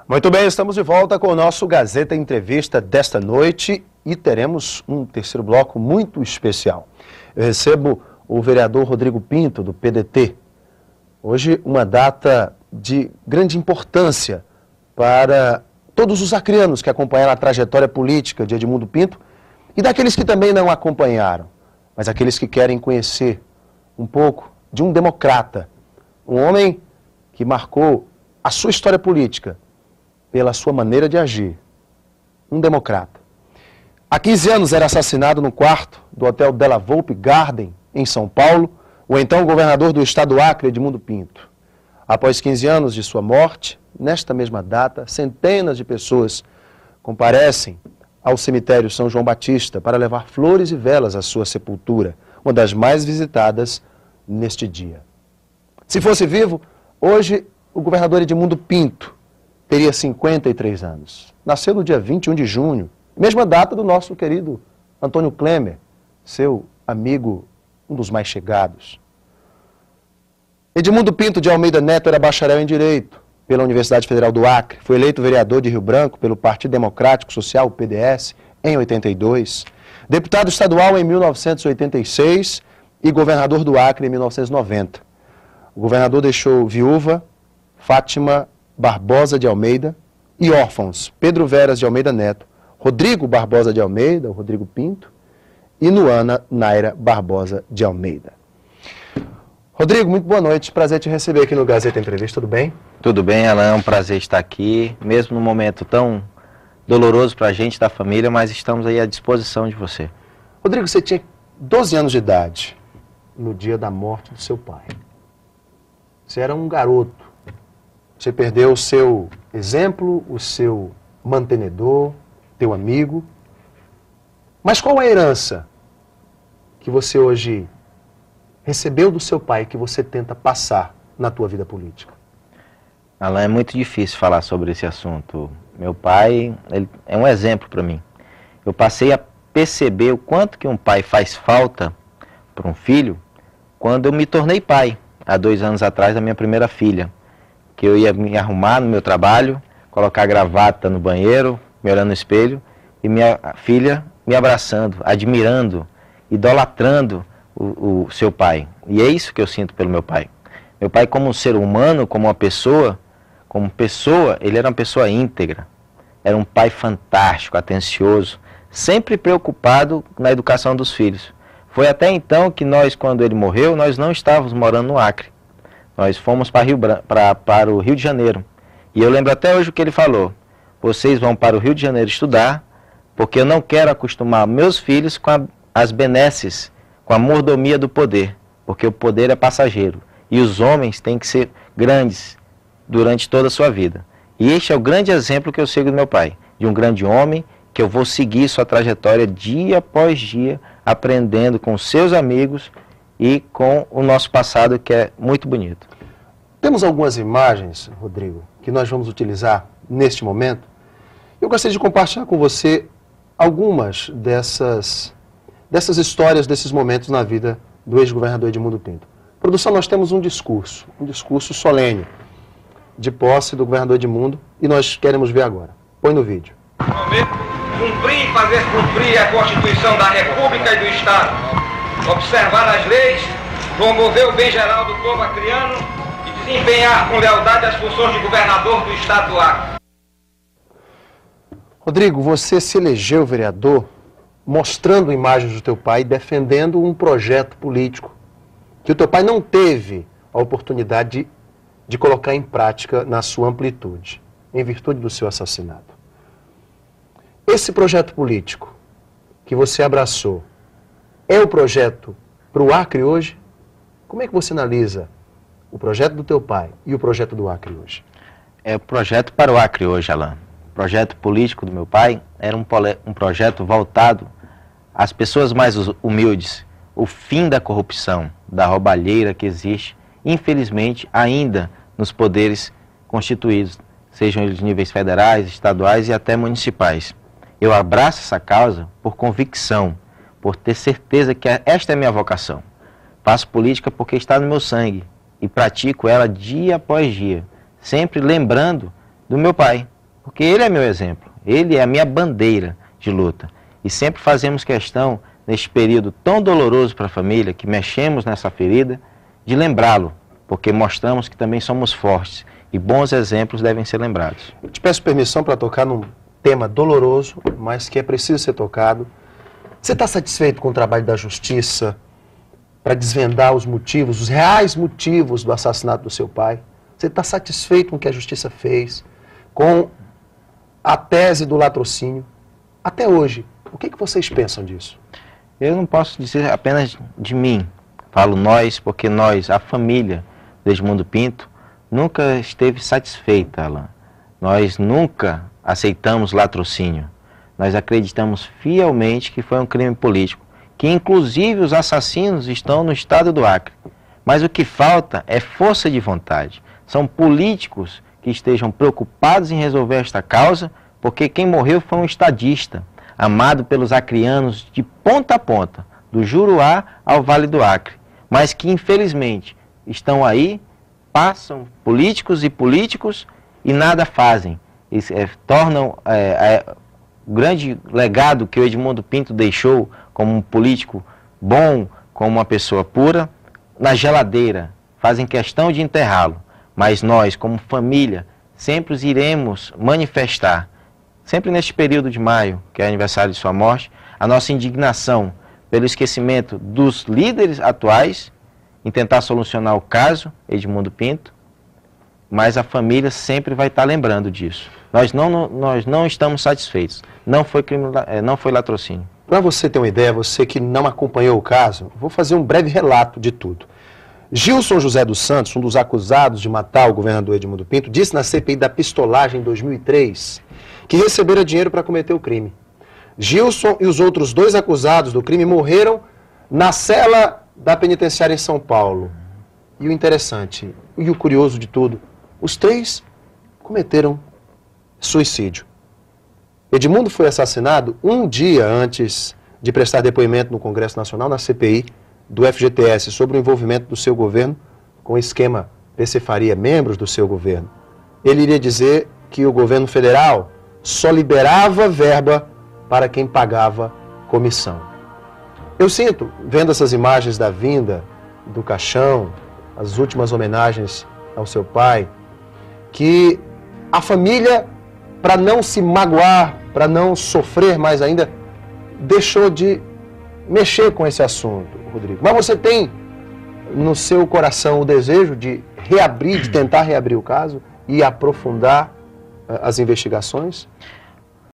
Muito bem, estamos de volta com o nosso Gazeta Entrevista desta noite e teremos um terceiro bloco muito especial. Eu recebo o vereador Rodrigo Pinto, do PDT. Hoje, uma data de grande importância para todos os acreanos que acompanharam a trajetória política de Edmundo Pinto e daqueles que também não acompanharam, mas aqueles que querem conhecer um pouco de um democrata, um homem que marcou a sua história política pela sua maneira de agir, um democrata. Há 15 anos era assassinado no quarto do Hotel Della Volpe Garden, em São Paulo, o então governador do estado do Acre, Edmundo Pinto. Após 15 anos de sua morte, nesta mesma data, centenas de pessoas comparecem ao cemitério São João Batista para levar flores e velas à sua sepultura, uma das mais visitadas neste dia. Se fosse vivo, hoje o governador Edmundo Pinto teria 53 anos. Nasceu no dia 21 de junho, mesma data do nosso querido Antônio Klemer, seu amigo, um dos mais chegados. Edmundo Pinto de Almeida Neto era bacharel em Direito pela Universidade Federal do Acre, foi eleito vereador de Rio Branco pelo Partido Democrático Social, o PDS, em 82, deputado estadual em 1986 e governador do Acre em 1990. O governador deixou viúva Fátima Barbosa de Almeida e órfãos Pedro Veras de Almeida Neto, Rodrigo Barbosa de Almeida, o Rodrigo Pinto, e Nuana Naira Barbosa de Almeida. Rodrigo, muito boa noite, prazer te receber aqui no Gazeta Entrevista, tudo bem? Tudo bem, Alan, é um prazer estar aqui, mesmo num momento tão doloroso para a gente, da família, mas estamos aí à disposição de você. Rodrigo, você tinha 12 anos de idade no dia da morte do seu pai. Você era um garoto. Você perdeu o seu exemplo, o seu mantenedor, teu amigo. Mas qual a herança que você hoje recebeu do seu pai que você tenta passar na tua vida política? Alan, é muito difícil falar sobre esse assunto. Meu pai, ele é um exemplo para mim. Eu passei a perceber o quanto que um pai faz falta para um filho quando eu me tornei pai, há 2 anos atrás, da minha primeira filha. Que eu ia me arrumar no meu trabalho, colocar a gravata no banheiro, me olhando no espelho, e minha filha me abraçando, admirando, idolatrando o seu pai. E é isso que eu sinto pelo meu pai. Meu pai, como um ser humano, como pessoa, ele era uma pessoa íntegra. Era um pai fantástico, atencioso, sempre preocupado na educação dos filhos. Foi até então que nós, quando ele morreu, nós não estávamos morando no Acre. Nós fomos para o Rio de Janeiro. E eu lembro até hoje o que ele falou. Vocês vão para o Rio de Janeiro estudar, porque eu não quero acostumar meus filhos com as benesses, com a mordomia do poder. Porque o poder é passageiro. E os homens têm que ser grandes durante toda a sua vida. E este é o grande exemplo que eu sigo do meu pai. De um grande homem que eu vou seguir sua trajetória dia após dia, aprendendo com seus amigos e com o nosso passado, que é muito bonito. Temos algumas imagens, Rodrigo, que nós vamos utilizar neste momento. Eu gostaria de compartilhar com você algumas dessas histórias, desses momentos na vida do ex-governador Edmundo Pinto. Produção, nós temos um discurso solene, de posse do governador Edmundo, e nós queremos ver agora. Põe no vídeo. Cumprir e fazer cumprir a Constituição da República e do Estado. Observar as leis, promover o bem geral do povo acreano e desempenhar com lealdade as funções de governador do estado do Acre. Rodrigo, você se elegeu vereador mostrando imagens do teu pai, defendendo um projeto político que o teu pai não teve a oportunidade de colocar em prática na sua amplitude, em virtude do seu assassinato. Esse projeto político que você abraçou é o projeto para o Acre hoje? Como é que você analisa o projeto do teu pai e o projeto do Acre hoje? É o projeto para o Acre hoje, Alan. O projeto político do meu pai era um projeto voltado às pessoas mais humildes, o fim da corrupção, da roubalheira que existe, infelizmente, ainda nos poderes constituídos, sejam eles de níveis federais, estaduais e até municipais. Eu abraço essa causa por convicção, por ter certeza que esta é a minha vocação. Faço política porque está no meu sangue e pratico ela dia após dia, sempre lembrando do meu pai, porque ele é meu exemplo, ele é a minha bandeira de luta. E sempre fazemos questão, neste período tão doloroso para a família, que mexemos nessa ferida, de lembrá-lo, porque mostramos que também somos fortes e bons exemplos devem ser lembrados. Eu te peço permissão para tocar num tema doloroso, mas que é preciso ser tocado. Você está satisfeito com o trabalho da Justiça para desvendar os motivos, os reais motivos do assassinato do seu pai? Você está satisfeito com o que a Justiça fez, com a tese do latrocínio? Até hoje, o que vocês pensam disso? Eu não posso dizer apenas de mim, falo nós, porque nós, a família do Edmundo Pinto, nunca esteve satisfeita, Alan. Nós nunca aceitamos latrocínio. Nós acreditamos fielmente que foi um crime político, que inclusive os assassinos estão no estado do Acre. Mas o que falta é força de vontade. São políticos que estejam preocupados em resolver esta causa, porque quem morreu foi um estadista, amado pelos acreanos de ponta a ponta, do Juruá ao Vale do Acre, mas que infelizmente estão aí, passam políticos e nada fazem. Tornam o grande legado que o Edmundo Pinto deixou como um político bom, como uma pessoa pura, na geladeira, fazem questão de enterrá-lo. Mas nós, como família, sempre os iremos manifestar, sempre neste período de maio, que é aniversário de sua morte, a nossa indignação pelo esquecimento dos líderes atuais em tentar solucionar o caso Edmundo Pinto, mas a família sempre vai estar lembrando disso. Nós não estamos satisfeitos. Não foi latrocínio. Para você ter uma ideia, você que não acompanhou o caso, vou fazer um breve relato de tudo. Gilson José dos Santos, um dos acusados de matar o governador Edmundo Pinto, disse na CPI da pistolagem em 2003 que recebera dinheiro para cometer o crime. Gilson e os outros 2 acusados do crime morreram na cela da penitenciária em São Paulo. E o interessante, e o curioso de tudo, os 3 cometeram suicídio. Edmundo foi assassinado um dia antes de prestar depoimento no Congresso Nacional, na CPI do FGTS, sobre o envolvimento do seu governo com o esquema PC Faria, membros do seu governo. Ele iria dizer que o governo federal só liberava verba para quem pagava comissão. Eu sinto, vendo essas imagens da vinda do caixão, as últimas homenagens ao seu pai, que a família, para não se magoar, para não sofrer mais ainda, deixou de mexer com esse assunto, Rodrigo. Mas você tem no seu coração o desejo de reabrir, de tentar reabrir o caso e aprofundar as investigações?